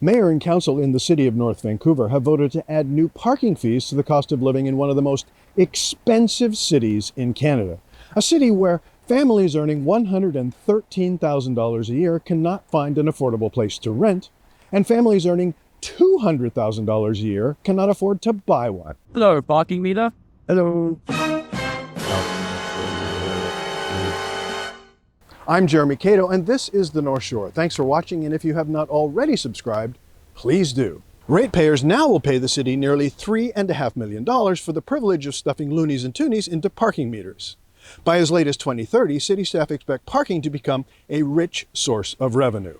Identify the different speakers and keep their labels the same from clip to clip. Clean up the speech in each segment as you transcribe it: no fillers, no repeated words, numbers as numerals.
Speaker 1: Mayor and council in the City of North Vancouver have voted to add new parking fees to the cost of living in one of the most expensive cities in Canada. A city where families earning $113,000 a year cannot find an affordable place to rent, and families earning $200,000 a year cannot afford to buy one.
Speaker 2: Hello, parking meter.
Speaker 1: Hello. I'm Jeremy Cato, and this is The North Shore. Thanks for watching, and if you have not already subscribed, please do. Ratepayers now will pay the city nearly $3.5 million for the privilege of stuffing Loonies and Toonies into parking meters. By as late as 2030, city staff expect parking to become a rich source of revenue.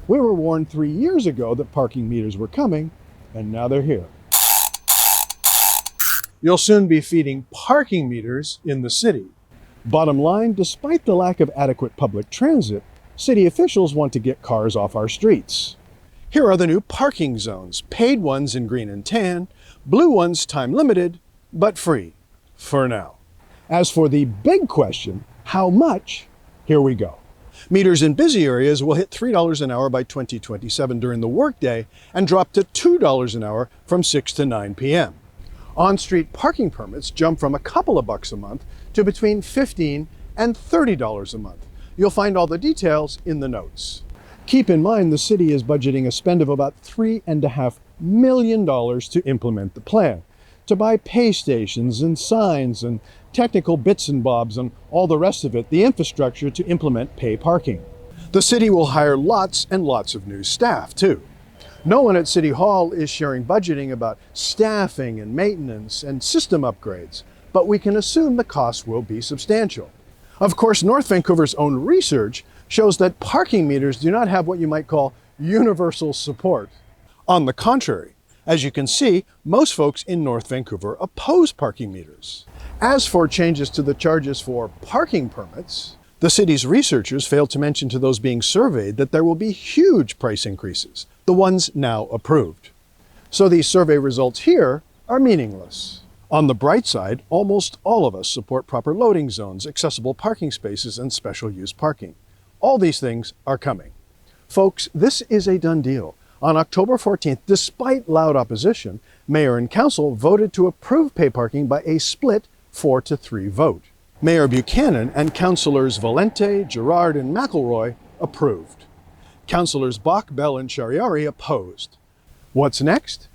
Speaker 1: We were warned 3 years ago that parking meters were coming, and now they're here. You'll soon be feeding parking meters in the city. Bottom line, despite the lack of adequate public transit, city officials want to get cars off our streets. Here are the new parking zones, paid ones in green and tan, blue ones time limited, but free, for now. As for the big question, how much? Here we go. Meters in busy areas will hit $3 an hour by 2027 during the workday and drop to $2 an hour from 6 to 9 p.m. On-street parking permits jump from a couple of bucks a month to between $15 and $30 a month. You'll find all the details in the notes. Keep in mind the city is budgeting a spend of about $3.5 million to implement the plan, to buy pay stations and signs and technical bits and bobs and all the rest of it, the infrastructure to implement pay parking. The city will hire lots and lots of new staff too. No one at City Hall is sharing budgeting about staffing and maintenance and system upgrades, but we can assume the cost will be substantial. Of course, North Vancouver's own research shows that parking meters do not have what you might call universal support. On the contrary, as you can see, most folks in North Vancouver oppose parking meters. As for changes to the charges for parking permits, the city's researchers failed to mention to those being surveyed that there will be huge price increases, the ones now approved. So these survey results here are meaningless. On the bright side, almost all of us support proper loading zones, accessible parking spaces, and special use parking. All these things are coming. Folks, this is a done deal. On October 14th, despite loud opposition, Mayor and Council voted to approve pay parking by a split 4-3 vote. Mayor Buchanan and Councillors Valente, Gerard, and McElroy approved. Councillors Bach, Bell, and Shariari opposed. What's next?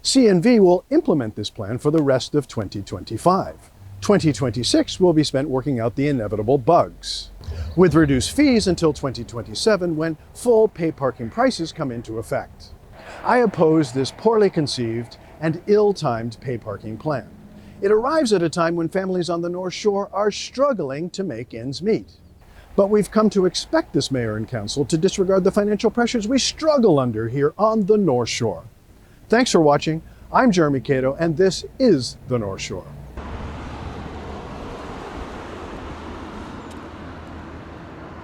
Speaker 1: CNV will implement this plan for the rest of 2025. 2026 will be spent working out the inevitable bugs, with reduced fees until 2027 when full pay parking prices come into effect. I oppose this poorly conceived and ill-timed pay parking plan. It arrives at a time when families on the North Shore are struggling to make ends meet. But we've come to expect this mayor and council to disregard the financial pressures we struggle under here on the North Shore. Thanks for watching. I'm Jeremy Cato, and this is the North Shore.